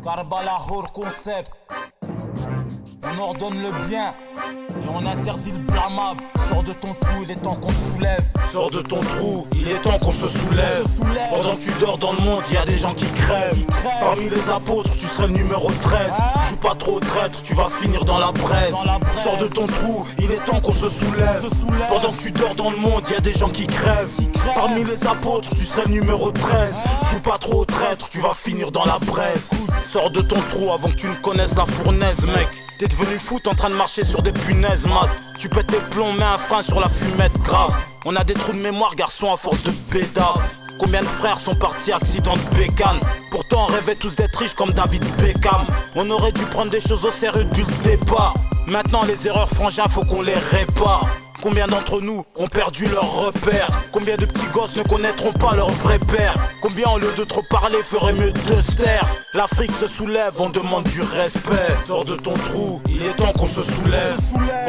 Karbala Hor Concept. On ordonne le bien et on interdit le blâmable. Sors de ton trou, il est temps qu'on se soulève. Sors de ton trou, il est temps qu'on se soulève. Pendant que tu dors dans le monde, y a des gens qui crèvent. Parmi les apôtres, tu serais le numéro 13. Joue pas trop au traître, tu vas finir dans la braise. Sors de ton trou, il est temps qu'on se soulève. Pendant que tu dors dans le monde, y a des gens qui crèvent. Parmi les apôtres, tu serais le numéro 13. Joue pas trop au traître, tu vas finir dans la braise. Sors de ton trou avant que tu ne connaisses la fournaise, mec. T'es devenu fou, t'es en train de marcher sur des punaises, mat. Tu pètes les plombs, mets un frein sur la fumette, grave. On a des trous de mémoire, garçon, à force de bédave. Combien de frères sont partis accident de bécane? Pourtant on rêvait tous d'être riches comme David Beckham. On aurait dû prendre des choses au sérieux depuis le départ. Maintenant les erreurs frangins, faut qu'on les répare. Combien d'entre nous ont perdu leur repère? Combien de petits gosses ne connaîtront pas leur vrai père? Combien au lieu de trop parler ferait mieux de se taire? L'Afrique se soulève, on demande du respect. Sors de ton trou, il est temps qu'on se soulève.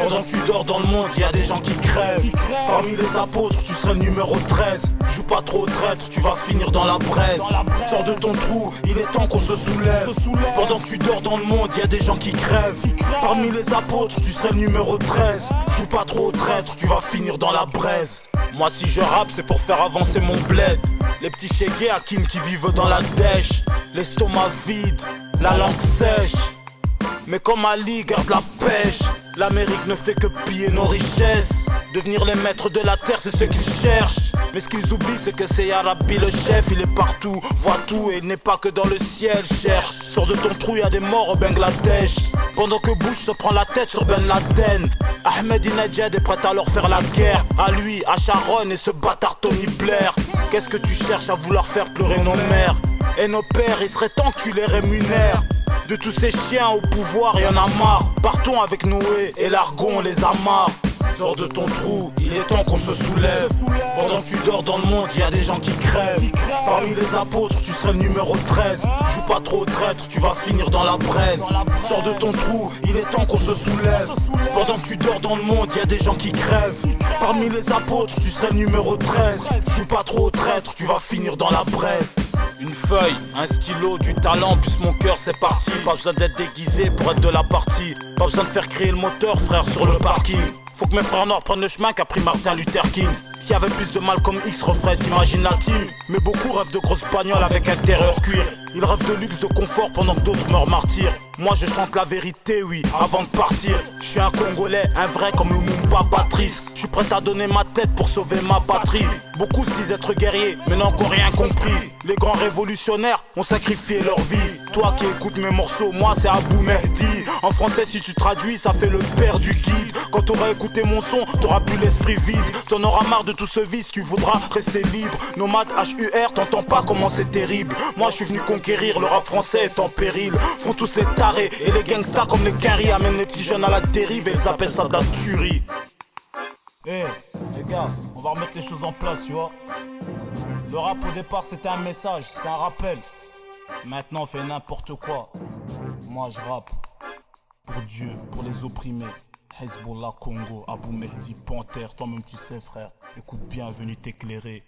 Pendant que tu dors dans le monde, y a des gens qui crèvent. Parmi les apôtres, tu serais le numéro 13. Joue pas trop au traître, tu vas finir dans la braise. Sors de ton trou, il est temps qu'on se soulève. Pendant que tu dors dans le monde, y a des gens qui crèvent. Parmi les apôtres, tu serais le numéro 13. Joue pas trop au traître, tu vas finir dans la braise. Moi si je rappe, c'est pour faire avancer mon bled. Les petits chégués Hakim qui vivent dans la dèche. L'estomac vide, la langue sèche. Mais comme Ali garde la pêche, l'Amérique ne fait que piller nos richesses. Devenir les maîtres de la terre, c'est ce qu'ils cherchent. Mais ce qu'ils oublient, c'est que c'est Yarabi le chef. Il est partout, voit tout et il n'est pas que dans le ciel. Cherche, sors de ton trou, y a des morts au Bangladesh. Pendant que Bush se prend la tête sur Ben Laden, Ahmadinejad est prêt à leur faire la guerre. À lui, à Sharon et ce bâtard Tony Blair. Qu'est-ce que tu cherches à vouloir faire pleurer nos mères et nos pères? Il serait temps que tu les rémunères. De tous ces chiens au pouvoir, y'en a marre. Partons avec Noé et l'argon, on les amarre. Sors de ton trou, il est temps qu'on se soulève. Pendant que tu dors dans le monde, y a des gens qui crèvent. Parmi les apôtres, tu serais le numéro 13. Joue pas trop au traître, tu vas finir dans la braise. Sors de ton trou, il est temps qu'on se soulève. Pendant que tu dors dans le monde, y a des gens qui crèvent. Parmi les apôtres, tu serais le numéro 13. Joue pas trop au traître, tu vas finir dans la braise. Une feuille, un stylo, du talent, plus mon cœur c'est parti. Pas besoin d'être déguisé pour être de la partie. Pas besoin de faire crier le moteur frère sur le parking. Faut que mes frères noirs prennent le chemin qu'a pris Martin Luther King. S'il y avait plus de Malcolm X refrain, t'imagines la team. Mais beaucoup rêvent de grosses bagnoles avec intérieur cuir. Ils rêvent de luxe, de confort pendant que d'autres meurent martyrs. Moi je chante la vérité, oui, avant de partir. Je suis un Congolais, un vrai comme Lumumba Patrice. Je suis prêt à donner ma tête pour sauver ma patrie. Beaucoup se disent être guerriers, mais n'ont encore rien compris. Les grands révolutionnaires ont sacrifié leur vie. Toi qui écoutes mes morceaux, moi c'est Abou Mehdi. En français si tu traduis, ça fait le père du guide. Quand t'auras écouté mon son, t'auras plus l'esprit vide. T'en auras marre de tout ce vice, tu voudras rester libre. Nomade HUR, t'entends pas comment c'est terrible. Moi je suis venu conquérir, le rap français est en péril. Font tous les tarés et les gangsters comme les quinries amènent les petits jeunes à la dérive et ils appellent ça de la tuerie. Eh, les gars, on va remettre les choses en place, tu vois. Le rap au départ c'était un message, c'est un rappel. Maintenant on fait n'importe quoi. Moi je rappe pour Dieu, pour les opprimés. Hezbollah, Congo, Abou Mehdi, Panthère, toi-même tu sais frère. Écoute bien, venu t'éclairer.